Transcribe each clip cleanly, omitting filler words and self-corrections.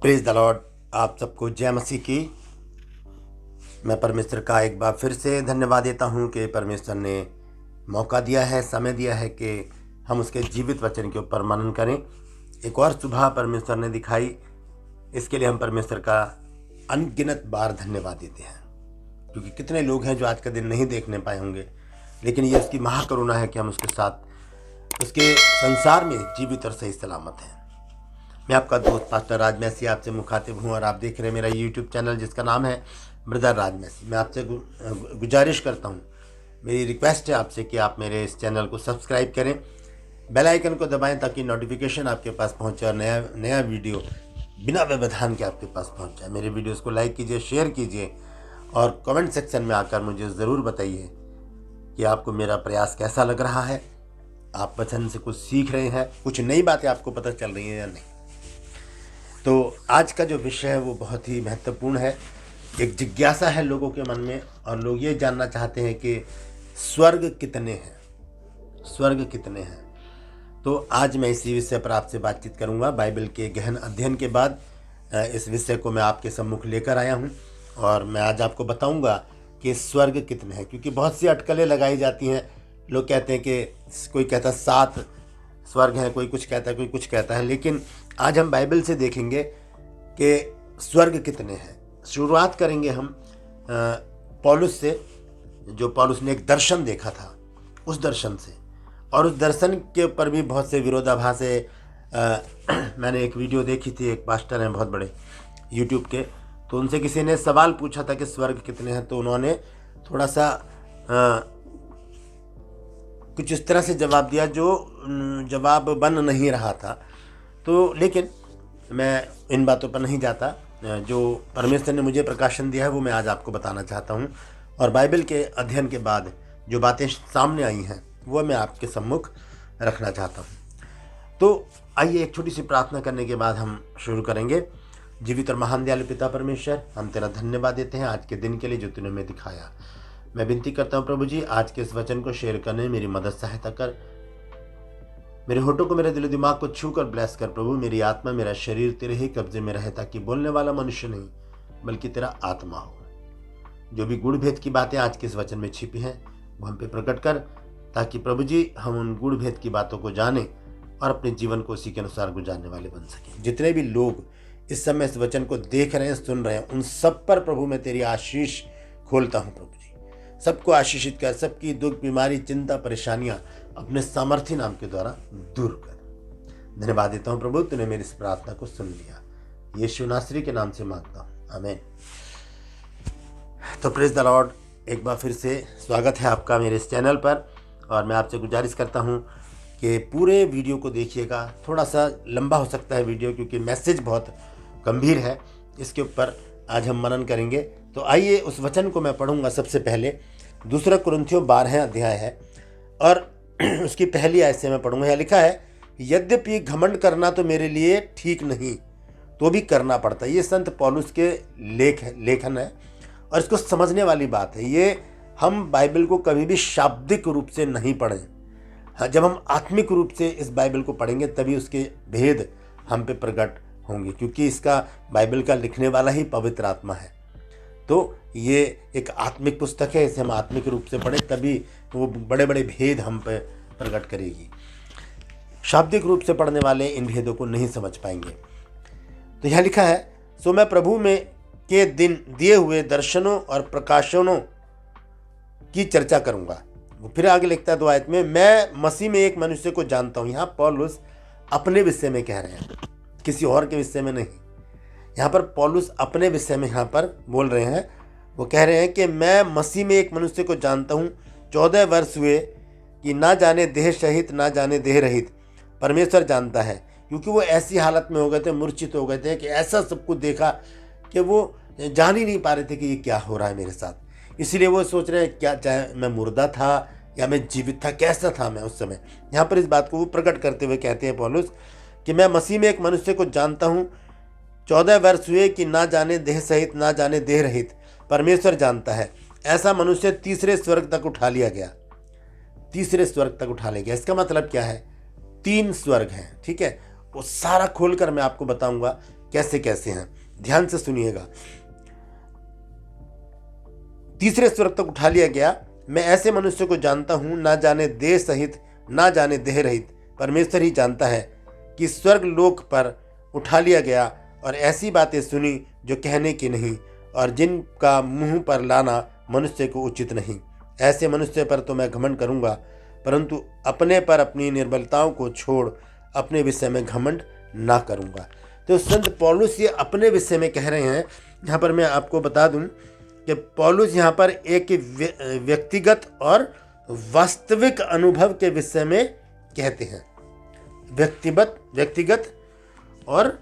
Praise the Lord. आप सबको जय मसीह की। मैं परमेश्वर का एक बार फिर से धन्यवाद देता हूं कि परमेश्वर ने मौका दिया है, समय दिया है कि हम उसके जीवित वचन के ऊपर मनन करें। एक और सुबह परमेश्वर ने दिखाई, इसके लिए हम परमेश्वर का अनगिनत बार धन्यवाद देते हैं, क्योंकि कितने लोग हैं जो आज का दिन नहीं देखने पाए होंगे, लेकिन ये उसकी महाकरुणा है कि हम उसके साथ उसके संसार में जीवित और सही सलामत हैं। मैं आपका दोस्त पास्टर राज मैसी आपसे मुखातिब हूँ और आप देख रहे हैं मेरा यूट्यूब चैनल जिसका नाम है ब्रदर राज मैसी। मैं आपसे गुजारिश करता हूँ, मेरी रिक्वेस्ट है आपसे कि आप मेरे इस चैनल को सब्सक्राइब करें, बेल आइकन को दबाएं ताकि नोटिफिकेशन आपके पास पहुँचे और नया वीडियो बिना व्यवधान के आपके पास पहुँच जाए। मेरे वीडियोज़ को लाइक कीजिए, शेयर कीजिए और कमेंट सेक्शन में आकर मुझे ज़रूर बताइए कि आपको मेरा प्रयास कैसा लग रहा है। आप वचन से कुछ सीख रहे हैं, कुछ नई बातें आपको पता चल रही हैं या नहीं। तो आज का जो विषय है वो बहुत ही महत्वपूर्ण है। एक जिज्ञासा है लोगों के मन में और लोग ये जानना चाहते हैं कि स्वर्ग कितने हैं, स्वर्ग कितने हैं। तो आज मैं इसी विषय पर आपसे बातचीत करूंगा। बाइबल के गहन अध्ययन के बाद इस विषय को मैं आपके सम्मुख लेकर आया हूं और मैं आज आपको बताऊंगा कि स्वर्ग कितने हैं, क्योंकि बहुत सी अटकलें लगाई जाती हैं। लोग कहते हैं कि कोई कहता है 7 स्वर्ग हैं, कोई कुछ कहता है, कोई कुछ कहता है, लेकिन आज हम बाइबल से देखेंगे कि स्वर्ग कितने हैं। शुरुआत करेंगे हम पौलुस से, जो पौलुस ने एक दर्शन देखा था, उस दर्शन से। और उस दर्शन के ऊपर भी बहुत से विरोधाभास है। मैंने एक वीडियो देखी थी, एक पास्टर हैं बहुत बड़े यूट्यूब के, तो उनसे किसी ने सवाल पूछा था कि स्वर्ग कितने हैं, तो उन्होंने थोड़ा सा कुछ इस तरह से जवाब दिया जो जवाब बन नहीं रहा था। तो लेकिन मैं इन बातों पर नहीं जाता। जो परमेश्वर ने मुझे प्रकाशन दिया है वो मैं आज आपको बताना चाहता हूँ, और बाइबल के अध्ययन के बाद जो बातें सामने आई हैं वो मैं आपके सम्मुख रखना चाहता हूँ। तो आइए एक छोटी सी प्रार्थना करने के बाद हम शुरू करेंगे। जीवित और महान दयालु पिता परमेश्वर, हम तेरा धन्यवाद देते हैं आज के दिन के लिए जो तूने हमें दिखाया। मैं विनती करता हूँ प्रभु जी, आज के इस वचन को शेयर करने में मेरी मदद सहायता कर। मेरे होठों को, मेरे दिल दिमाग को छू कर ब्लेस कर प्रभु। मेरी आत्मा, मेरा शरीर तेरे ही कब्जे में रहे, ताकि बोलने वाला मनुष्य नहीं बल्कि तेरा आत्मा हो। जो भी गुड़ भेद की बातें आज के इस वचन में छिपी हैं वो हम पे प्रकट कर, ताकि प्रभु जी हम उन गुड़ भेद की बातों को जाने और अपने जीवन को उसी के अनुसार गुजारने वाले बन सकें। जितने भी लोग इस समय इस वचन को देख रहे हैं, सुन रहे हैं, उन सब पर प्रभु मैं तेरी आशीष खोलता हूँ प्रभु जी। सबको आशीषित कर, सबकी दुख, बीमारी, चिंता, परेशानियां अपने सामर्थ्य नाम के द्वारा दूर कर। धन्यवाद देता हूं प्रभु, तूने मेरी इस प्रार्थना को सुन लिया। यीशु नासरी के नाम से मांगता हूं, आमीन। तो प्रेज द लॉर्ड, एक बार फिर से स्वागत है आपका मेरे इस चैनल पर, और मैं आपसे गुजारिश करता हूं कि पूरे वीडियो को देखिएगा। थोड़ा सा लंबा हो सकता है वीडियो, क्योंकि मैसेज बहुत गंभीर है, इसके ऊपर आज हम मनन करेंगे। तो आइए उस वचन को मैं पढ़ूंगा। सबसे पहले 2 कुरिन्थियों 12 अध्याय है और उसकी पहली आयत से मैं पढ़ूंगा। यहाँ लिखा है, यद्यपि घमंड करना तो मेरे लिए ठीक नहीं, तो भी करना पड़ता है। ये संत पौलुस के लेखन है और इसको समझने वाली बात है। ये हम बाइबल को कभी भी शाब्दिक रूप से नहीं पढ़ें। हाँ, जब हम आत्मिक रूप से इस बाइबल को पढ़ेंगे तभी उसके भेद हम पे प्रकट होंगे, क्योंकि इसका बाइबल का लिखने वाला ही पवित्र आत्मा है। तो ये एक आत्मिक पुस्तक है, इसे हम आत्मिक रूप से पढ़ें तभी वो बड़े बड़े भेद हम पे प्रकट करेगी। शाब्दिक रूप से पढ़ने वाले इन भेदों को नहीं समझ पाएंगे। तो यहाँ लिखा है, सो मैं प्रभु में के दिन दिए हुए दर्शनों और प्रकाशनों की चर्चा करूंगा। वो फिर आगे लिखता है 2 आयत में, मैं मसीह में एक मनुष्य को जानता हूँ। यहाँ पौलुस अपने विषय में कह रहे हैं, किसी और के विषय में नहीं। यहाँ पर पौलुस अपने विषय में यहाँ पर बोल रहे हैं। वो कह रहे हैं कि मैं मसीह में एक मनुष्य को जानता हूँ, 14 वर्ष हुए कि ना जाने देह सहित ना जाने देह रहित परमेश्वर जानता है। क्योंकि वो ऐसी हालत में हो गए थे, मूर्छित हो गए थे, कि ऐसा सब कुछ देखा कि वो जान ही नहीं पा रहे थे कि ये क्या हो रहा है मेरे साथ। इसीलिए वो सोच रहे हैं क्या, चाहे मैं मुर्दा था या मैं जीवित था, कैसा था मैं उस समय। यहाँ पर इस बात को वो प्रकट करते हुए कहते हैं पौलुस कि मैं मसीह में एक मनुष्य को जानता हूँ, 14 वर्ष हुए कि ना जाने देह सहित ना जाने देह रहित परमेश्वर जानता है। ऐसा मनुष्य तीसरे स्वर्ग तक उठा लिया गया, तीसरे स्वर्ग तक उठा लिया गया। इसका मतलब क्या है? 3 स्वर्ग हैं, ठीक है। वो सारा खोलकर मैं आपको बताऊंगा कैसे कैसे हैं, ध्यान से सुनिएगा। तीसरे स्वर्ग तक उठा लिया गया। मैं ऐसे मनुष्य को जानता हूं, ना जाने देह सहित ना जाने देह रहित, परमेश्वर ही जानता है, कि स्वर्ग लोक पर उठा लिया गया और ऐसी बातें सुनी जो कहने की नहीं और जिनका मुंह पर लाना मनुष्य को उचित नहीं। ऐसे मनुष्य पर तो मैं घमंड करूंगा, परंतु अपने पर अपनी निर्बलताओं को छोड़ अपने विषय में घमंड ना करूंगा। तो संत पौलुस ये अपने विषय में कह रहे हैं। यहाँ पर मैं आपको बता दूं कि पौलुस यहाँ पर एक व्यक्तिगत और वास्तविक अनुभव के विषय में कहते हैं। व्यक्तिगत और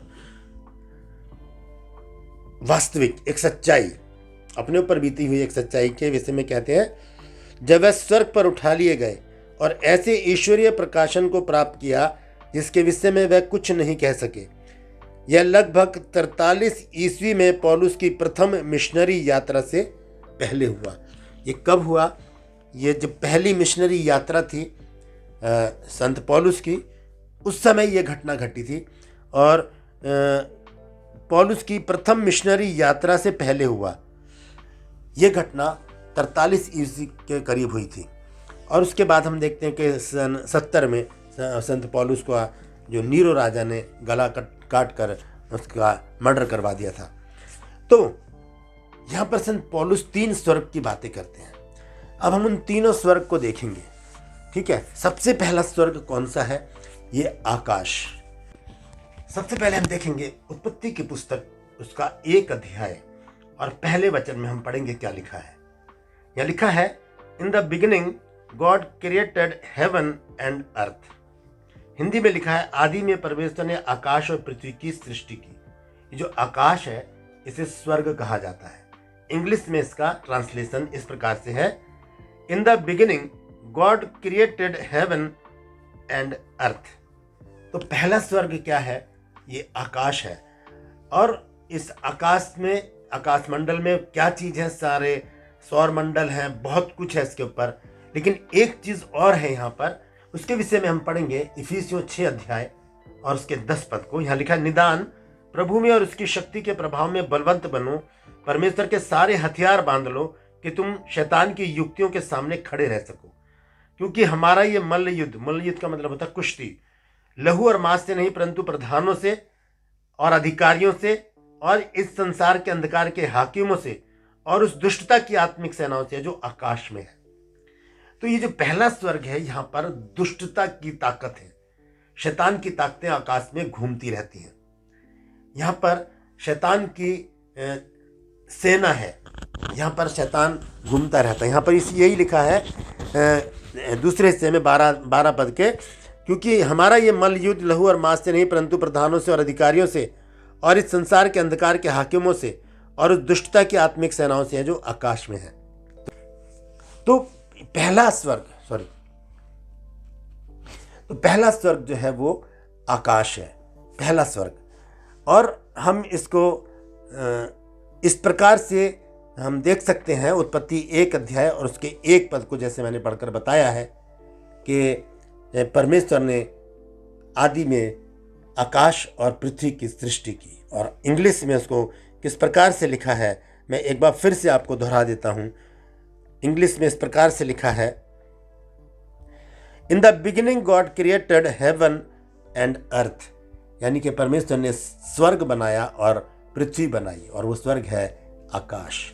वास्तविक एक सच्चाई, अपने ऊपर बीती हुई एक सच्चाई के विषय में कहते हैं। जब वह स्वर्ग पर उठा लिए गए और ऐसे ईश्वरीय प्रकाशन को प्राप्त किया जिसके विषय में वह कुछ नहीं कह सके। यह लगभग 43 ईस्वी में पौलुस की प्रथम मिशनरी यात्रा से पहले हुआ। ये कब हुआ? ये जब पहली मिशनरी यात्रा थी संत पौलुस की, उस समय ये घटना घटी थी और पौलुस की प्रथम मिशनरी यात्रा से पहले हुआ। ये घटना 43 ईस्वी के करीब हुई थी और उसके बाद हम देखते हैं कि सन 70 में संत पौलुस को जो नीरो राजा ने गला काट कर उसका मर्डर करवा दिया था। तो यहाँ पर संत पौलुस 3 स्वर्ग की बातें करते हैं। अब हम उन तीनों स्वर्ग को देखेंगे, ठीक है। सबसे पहला स्वर्ग कौन सा है? ये आकाश। सबसे पहले हम देखेंगे उत्पत्ति की पुस्तक, उसका 1 अध्याय और पहले वचन में हम पढ़ेंगे क्या लिखा है। यह लिखा है, in the beginning God created heaven and earth. Hindi में लिखा है, आदि में परमेश्वर ने आकाश और पृथ्वी की सृष्टि की। ये जो आकाश है इसे स्वर्ग कहा जाता है। इंग्लिश में इसका ट्रांसलेशन इस प्रकार से है, in the beginning God created heaven and earth. तो पहला स्वर्ग क्या है? ये आकाश है। और इस आकाश में, आकाश मंडल में क्या चीज है? सारे सौर मंडल हैं, बहुत कुछ है इसके ऊपर। लेकिन एक चीज और है यहाँ पर, उसके विषय में हम पढ़ेंगे इफिसियों 6 अध्याय और उसके 10 पद को। यहाँ लिखा है, निदान प्रभु में और उसकी शक्ति के प्रभाव में बलवंत बनो, परमेश्वर के सारे हथियार बांध लो कि तुम शैतान की युक्तियों के सामने खड़े रह सको। क्योंकि हमारा ये मल्ल युद्ध का मतलब होता है कुश्ती, लहू और मांस से नहीं परंतु प्रधानों से और अधिकारियों से और इस संसार के अंधकार के हाकिमों से और उस दुष्टता की आत्मिक सेनाओं से जो आकाश में है। तो ये जो पहला स्वर्ग है, यहाँ पर दुष्टता की ताकत है, शैतान की ताकतें आकाश में घूमती रहती हैं। यहाँ पर शैतान की सेना है, यहाँ पर शैतान घूमता रहता है। यहाँ पर यही लिखा है दूसरे हिस्से में 12 पद के, क्योंकि हमारा ये मल्ल युद्ध लहू और मांस से नहीं परंतु प्रधानों से और अधिकारियों से और इस संसार के अंधकार के हाकिमों से और उस दुष्टता की आत्मिक सेनाओं से है जो आकाश में है। तो पहला स्वर्ग जो है वो आकाश है, पहला स्वर्ग। और हम इसको इस प्रकार से हम देख सकते हैं, उत्पत्ति 1 अध्याय और उसके 1 पद को जैसे मैंने पढ़कर बताया है कि परमेश्वर ने आदि में आकाश और पृथ्वी की सृष्टि की। और इंग्लिश में उसको किस प्रकार से लिखा है, मैं एक बार फिर से आपको दोहरा देता हूं। इंग्लिश में इस प्रकार से लिखा है, in the beginning God created heaven and earth, यानी कि परमेश्वर ने स्वर्ग बनाया और पृथ्वी बनाई और वो स्वर्ग है आकाश।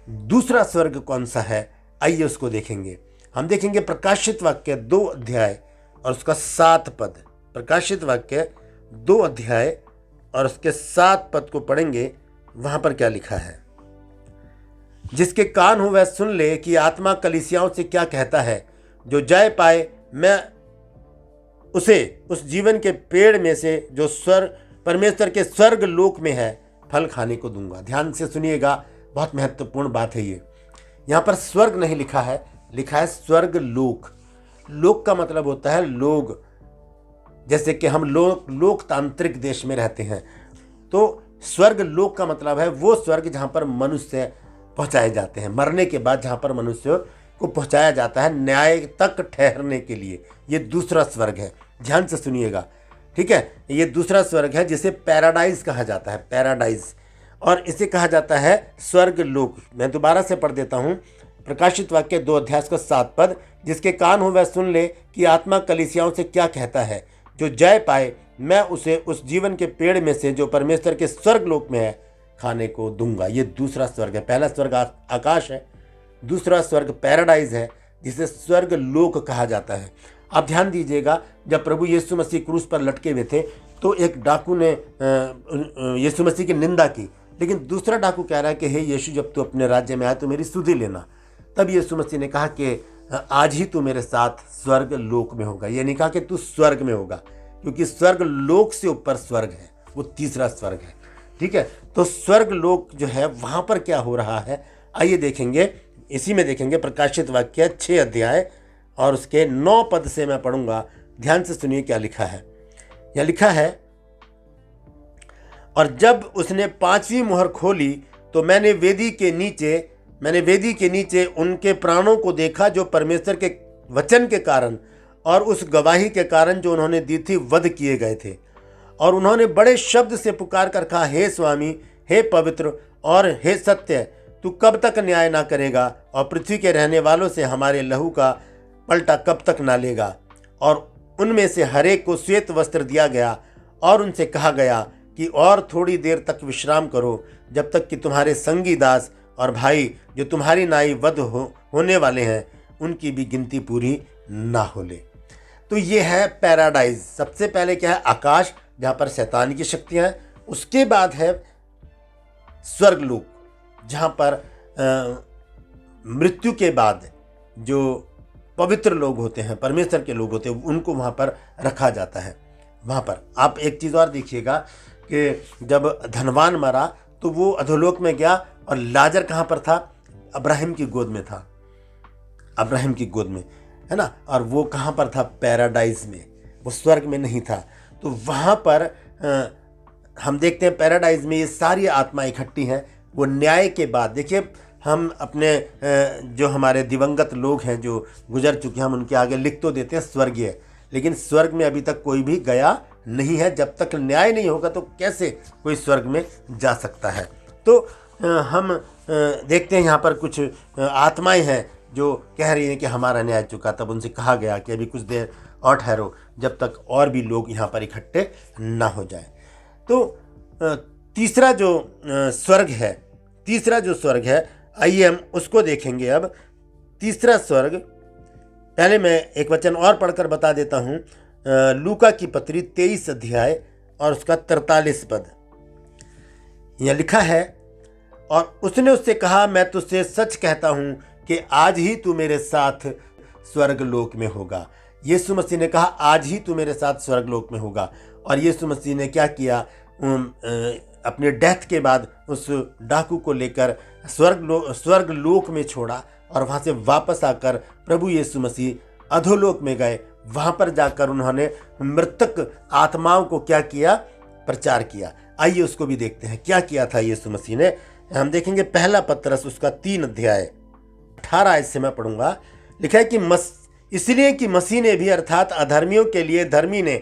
दूसरा स्वर्ग कौन सा है? आइए उसको देखेंगे। हम देखेंगे प्रकाशित वाक्य 2 अध्याय और उसका 7 पद। प्रकाशित वाक्य 2 अध्याय और उसके 7 पद को पढ़ेंगे। वहां पर क्या लिखा है, जिसके कान हो वह सुन ले कि आत्मा कलीसियाओं से क्या कहता है। जो जय पाए मैं उसे उस जीवन के पेड़ में से जो परमेश्वर के स्वर्ग लोक में है फल खाने को दूंगा। ध्यान से सुनिएगा, बहुत महत्वपूर्ण बात है ये। यहाँ पर स्वर्ग नहीं लिखा है, लिखा है स्वर्ग लोक। लोक का मतलब होता है लोग, जैसे कि हम लोग लोकतांत्रिक देश में रहते हैं। तो स्वर्ग लोक का मतलब है वो स्वर्ग जहाँ पर मनुष्य पहुँचाए जाते हैं, मरने के बाद जहाँ पर मनुष्य को पहुँचाया जाता है न्याय तक ठहरने के लिए। ये दूसरा स्वर्ग है, ध्यान से सुनिएगा, ठीक है, ये दूसरा स्वर्ग है जिसे पैराडाइज कहा जाता है, पैराडाइज, और इसे कहा जाता है स्वर्ग लोक। मैं दोबारा से पढ़ देता हूँ, प्रकाशित वाक्य 2 अध्याय का 7 पद, जिसके कान हो वह सुन ले कि आत्मा कलीसियाओं से क्या कहता है। जो जय पाए मैं उसे उस जीवन के पेड़ में से जो परमेश्वर के स्वर्ग लोक में है खाने को दूंगा। ये दूसरा स्वर्ग है। पहला स्वर्ग आकाश है, दूसरा स्वर्ग पैराडाइज है जिसे स्वर्ग लोक कहा जाता है। आप ध्यान दीजिएगा, जब प्रभु यीशु मसीह क्रूस पर लटके हुए थे तो एक डाकू ने यीशु मसीह की निंदा की, लेकिन दूसरा डाकू कह रहा है कि हे यीशु, जब तू अपने राज्य में आए तो मेरी सुधि लेना। तब यीशु मसीह ने कहा कि आज ही तू मेरे साथ स्वर्ग लोक में होगा। ये नहीं कहा कि तू स्वर्ग में होगा, क्योंकि स्वर्ग लोक से ऊपर स्वर्ग है, वो तीसरा स्वर्ग है। ठीक है, तो स्वर्ग लोक जो है वहां पर क्या हो रहा है, आइए देखेंगे। इसी में देखेंगे प्रकाशित वाक्य 6 अध्याय और उसके 9 पद से मैं पढ़ूंगा। ध्यान से सुनिए क्या लिखा है। यह लिखा है, और जब उसने 5वीं मुहर खोली तो मैंने वेदी के नीचे उनके प्राणों को देखा जो परमेश्वर के वचन के कारण और उस गवाही के कारण जो उन्होंने दी थी वध किए गए थे। और उन्होंने बड़े शब्द से पुकार कर कहा, हे स्वामी, हे पवित्र और हे सत्य, तू कब तक न्याय ना करेगा और पृथ्वी के रहने वालों से हमारे लहू का पलटा कब तक ना लेगा। और उनमें से हरेक को श्वेत वस्त्र दिया गया और उनसे कहा गया कि और थोड़ी देर तक विश्राम करो, जब तक कि तुम्हारे संगी दास और भाई जो तुम्हारी नाई वध होने वाले हैं उनकी भी गिनती पूरी ना हो ले। तो ये है पैराडाइज। सबसे पहले क्या है, आकाश जहाँ पर शैतान की शक्तियाँ हैं। उसके बाद है स्वर्गलोक, जहाँ पर मृत्यु के बाद जो पवित्र लोग होते हैं, परमेश्वर के लोग होते हैं, उनको वहाँ पर रखा जाता है। वहाँ पर आप एक चीज़ और देखिएगा कि जब धनवान मरा तो वो अधोलोक में गया, और लाजर कहाँ पर था, अब्राहिम की गोद में था, अब्राहिम की गोद में, है ना। और वो कहाँ पर था, पैराडाइज में, वो स्वर्ग में नहीं था। तो वहाँ पर हम देखते हैं पैराडाइज में ये सारी आत्मा इकट्ठी हैं। वो न्याय के बाद देखिए, हम अपने जो हमारे दिवंगत लोग हैं जो गुजर चुके हैं, हम उनके आगे लिख तो देते हैं स्वर्गीय, लेकिन स्वर्ग में अभी तक कोई भी गया नहीं है। जब तक न्याय नहीं होगा तो कैसे कोई स्वर्ग में जा सकता है। तो हम देखते हैं यहाँ पर कुछ आत्माएं हैं जो कह रही हैं कि हमारा न्याय चुका। तब उनसे कहा गया कि अभी कुछ देर और ठहरो, जब तक और भी लोग यहाँ पर इकट्ठे ना हो जाए। तो तीसरा जो स्वर्ग है, आइए हम उसको देखेंगे। अब तीसरा स्वर्ग, पहले मैं एक वचन और पढ़कर बता देता हूँ। लूका की पत्री 23 अध्याय और उसका 43 पद, यह लिखा है, और उसने उससे कहा, मैं तुझसे सच कहता हूँ कि आज ही तू मेरे साथ स्वर्ग लोक में होगा। यीशु मसीह ने कहा आज ही तू मेरे साथ स्वर्ग लोक में होगा। और यीशु मसीह ने क्या किया, अपने डेथ के बाद उस डाकू को लेकर स्वर्ग लोक में छोड़ा, और वहाँ से वापस आकर प्रभु यीशु मसीह अधोलोक में गए। वहाँ पर जाकर उन्होंने मृतक आत्माओं को क्या किया, प्रचार किया। आइए उसको भी देखते हैं क्या किया था यीशु मसीह ने। हम देखेंगे पहला पत्रस उसका 3 अध्याय 18 आयत से मैं पढ़ूंगा। लिखा है कि इसलिए कि मसीह ने भी अर्थात अधर्मियों के लिए धर्मी ने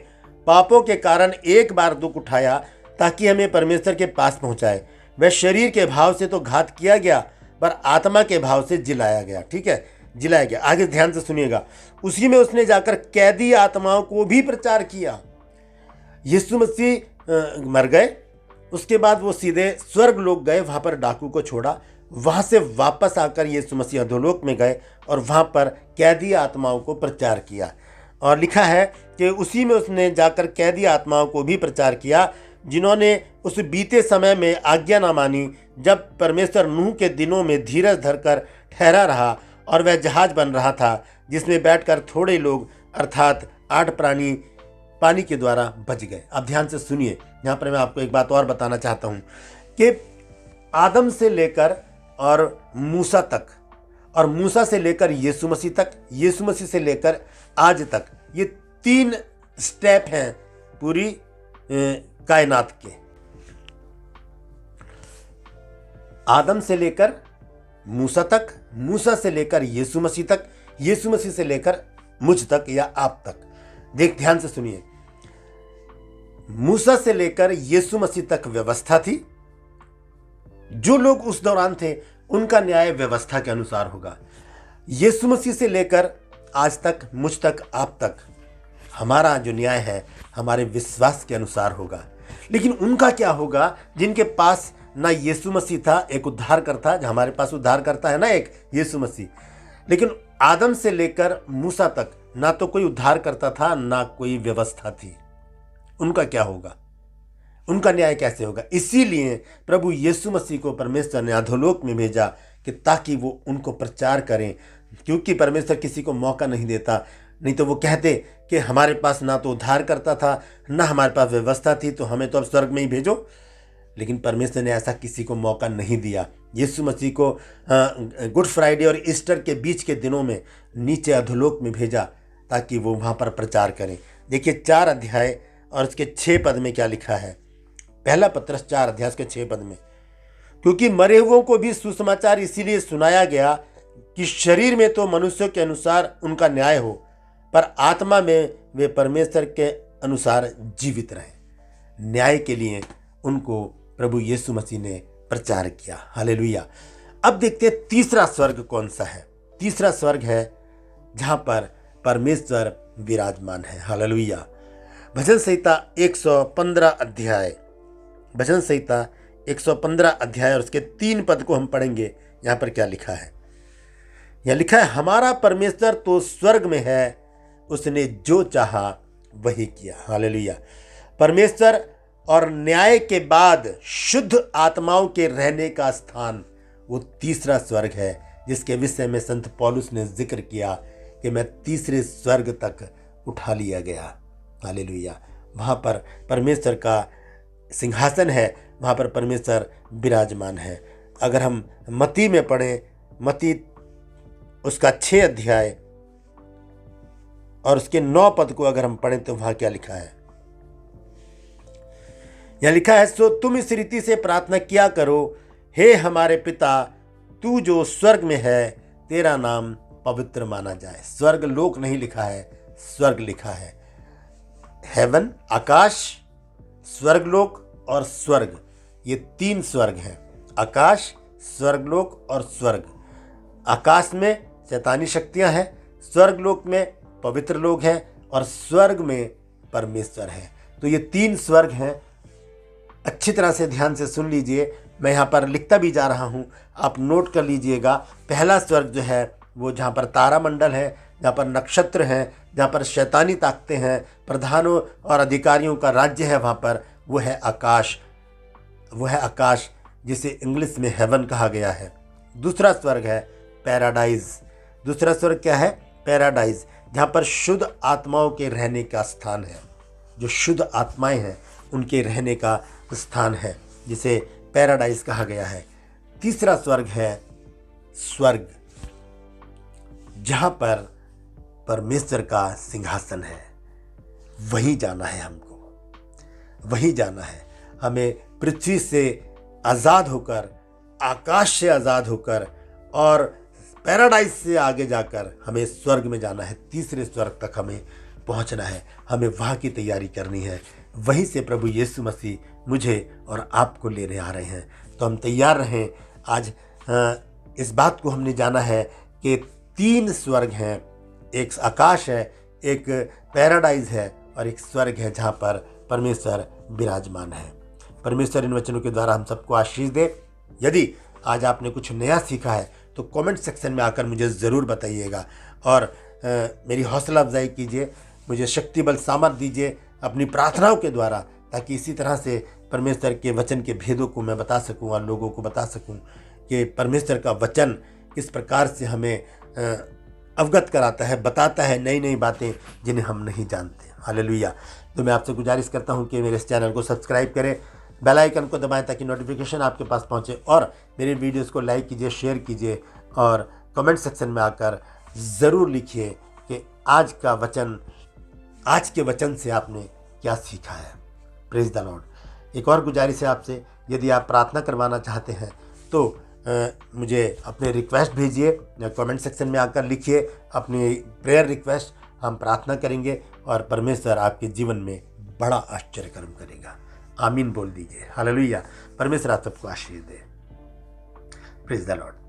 पापों के कारण एक बार दुख उठाया, ताकि हमें परमेश्वर के पास पहुंचाए। वह शरीर के भाव से तो घात किया गया, पर आत्मा के भाव से जिलाया गया। ठीक है, जिलाया गया। आगे ध्यान से सुनिएगा। उसी में उसने जाकर कैदी आत्माओं को भी प्रचार किया। यीशु मसीह मर गए, उसके बाद वो सीधे स्वर्ग लोक गए, वहां पर डाकू को छोड़ा, वहां से वापस आकर यीशु मसीह अधोलोक में गए और वहां पर कैदी आत्माओं को प्रचार किया। और लिखा है कि उसी में उसने जाकर कैदी आत्माओं को भी प्रचार किया, जिन्होंने उस बीते समय में आज्ञा न मानी, जब परमेश्वर नूह के दिनों में धीरज धरकर ठहरा रहा और वह जहाज बन रहा था, जिसमें बैठकर थोड़े लोग अर्थात 8 प्राणी पानी के द्वारा बच गए। अब ध्यान से सुनिए, यहाँ पर मैं आपको एक बात और बताना चाहता हूँ कि आदम से लेकर और मूसा तक, और मूसा से लेकर यीशु मसीह तक, यीशु मसीह से लेकर आज तक, ये 3 स्टेप हैं पूरी कायनात के। आदम से लेकर मूसा तक, मूसा से लेकर यीशु मसीह तक, यीशु मसीह से लेकर मुझ तक या आप तक। ध्यान से सुनिए। मूसा से लेकर यीशु मसीह तक व्यवस्था थी। जो लोग उस दौरान थे उनका न्याय व्यवस्था के अनुसार होगा। यीशु मसीह से लेकर आज तक, मुझ तक, आप तक हमारा जो न्याय है हमारे विश्वास के अनुसार होगा। लेकिन उनका क्या होगा जिनके पास ना यीशु मसीह था, एक उद्धारकर्ता, हमारे पास उद्धारकर्ता है ना एक यीशु मसीह, लेकिन आदम से लेकर मूसा तक ना तो कोई उद्धारकर्ता था ना कोई व्यवस्था थी। उनका क्या होगा? उनका न्याय कैसे होगा? इसीलिए प्रभु यीशु मसीह को परमेश्वर ने अधोलोक में भेजा कि ताकि वो उनको प्रचार करें, क्योंकि परमेश्वर किसी को मौका नहीं देता। नहीं तो वो कहते कि हमारे पास ना तो उद्धार करता था ना हमारे पास व्यवस्था थी, तो हमें तो अब स्वर्ग में ही भेजो। लेकिन परमेश्वर ने ऐसा किसी को मौका नहीं दिया। यीशु मसीह को गुड फ्राइडे और ईस्टर के बीच के दिनों में नीचे अधोलोक में भेजा ताकि वो वहाँ पर प्रचार करें। देखिए 4 अध्याय और उसके 6 पद में क्या लिखा है। पहला पत्रस 4 अध्याय के 6 पद में, क्योंकि मरे हुओं को भी सुसमाचार इसीलिए सुनाया गया कि शरीर में तो मनुष्यों के अनुसार उनका न्याय हो, पर आत्मा में वे परमेश्वर के अनुसार जीवित रहे। न्याय के लिए उनको प्रभु यीशु मसीह ने प्रचार किया। हालेलुया। अब देखते हैं तीसरा स्वर्ग कौन सा है। तीसरा स्वर्ग है जहां पर परमेश्वर विराजमान है। हालेलुया। भजन संहिता 115 अध्याय, भजन संहिता 115 अध्याय और उसके 3 पद को हम पढ़ेंगे। यहाँ पर क्या लिखा है? यहाँ लिखा है, हमारा परमेश्वर तो स्वर्ग में है, उसने जो चाहा वही किया। हालेलुया। परमेश्वर और न्याय के बाद शुद्ध आत्माओं के रहने का स्थान वो तीसरा स्वर्ग है, जिसके विषय में संत पौलुस ने जिक्र किया कि मैं तीसरे स्वर्ग तक उठा लिया गया। हालेलुया। वहाँ पर परमेश्वर का सिंहासन है, वहाँ पर परमेश्वर विराजमान है। अगर हम मत्ती में पढ़ें, मत्ती उसका 6 अध्याय और उसके 9 पद को अगर हम पढ़ें तो वहाँ क्या लिखा है? यह लिखा है, सो तुम इस रीति से प्रार्थना किया करो, हे हमारे पिता, तू जो स्वर्ग में है, तेरा नाम पवित्र माना जाए। स्वर्ग लोक नहीं लिखा है, स्वर्ग लिखा है। हेवन, आकाश, स्वर्गलोक और स्वर्ग, ये 3 स्वर्ग हैं। आकाश, स्वर्गलोक और स्वर्ग। आकाश में शैतानी शक्तियां हैं, स्वर्गलोक में पवित्र लोग हैं और स्वर्ग में परमेश्वर है। तो ये 3 स्वर्ग हैं। अच्छी तरह से ध्यान से सुन लीजिए, मैं यहाँ पर लिखता भी जा रहा हूँ, आप नोट कर लीजिएगा। पहला स्वर्ग जो है वो जहाँ पर तारामंडल है, जहाँ पर नक्षत्र हैं, जहाँ पर शैतानी ताकतें हैं, प्रधानों और अधिकारियों का राज्य है, वहाँ पर वो है आकाश। वो है आकाश जिसे इंग्लिश में हेवन कहा गया है। दूसरा स्वर्ग है पैराडाइज। दूसरा स्वर्ग क्या है? पैराडाइज, जहाँ पर शुद्ध आत्माओं के रहने का स्थान है। जो शुद्ध आत्माएं हैं उनके रहने का स्थान है, जिसे पैराडाइज कहा गया है। तीसरा स्वर्ग है स्वर्ग, जहाँ पर परमेश्वर का सिंहासन है। वहीं जाना है हमको, वहीं जाना है। हमें पृथ्वी से आज़ाद होकर, आकाश से आज़ाद होकर और पैराडाइज से आगे जाकर हमें स्वर्ग में जाना है। तीसरे स्वर्ग तक हमें पहुंचना है, हमें वहाँ की तैयारी करनी है। वहीं से प्रभु यीशु मसीह मुझे और आपको लेने आ रहे हैं। तो हम तैयार रहें। आज इस बात को हमने जाना है कि 3 स्वर्ग हैं, एक आकाश है, एक पैराडाइज है और एक स्वर्ग है जहाँ पर परमेश्वर विराजमान है। परमेश्वर इन वचनों के द्वारा हम सबको आशीष दे। यदि आज आपने कुछ नया सीखा है तो कमेंट सेक्शन में आकर मुझे ज़रूर बताइएगा और मेरी हौसला अफजाई कीजिए, मुझे शक्ति बल सामर्थ दीजिए अपनी प्रार्थनाओं के द्वारा, ताकि इसी तरह से परमेश्वर के वचन के भेदों को मैं बता सकूं और लोगों को बता सकूं कि परमेश्वर का वचन किस प्रकार से हमें अवगत कराता है, बताता है नई नई बातें जिन्हें हम नहीं जानते। हालेलुया। तो मैं आपसे गुजारिश करता हूं कि मेरे इस चैनल को सब्सक्राइब करें, बेल आइकन को दबाएं ताकि नोटिफिकेशन आपके पास पहुंचे, और मेरे वीडियोस को लाइक कीजिए, शेयर कीजिए और कमेंट सेक्शन में आकर ज़रूर लिखिए कि आज के वचन से आपने क्या सीखा है। Praise the Lord. एक और गुजारिश है आपसे, यदि आप प्रार्थना करवाना चाहते हैं तो मुझे अपने रिक्वेस्ट भेजिए, कमेंट सेक्शन में आकर लिखिए अपनी प्रेयर रिक्वेस्ट। हम प्रार्थना करेंगे और परमेश्वर आपके जीवन में बड़ा आश्चर्य कर्म करेगा। आमीन बोल दीजिए। हालेलुया। परमेश्वर आप सबको आशीष दे। Praise the Lord.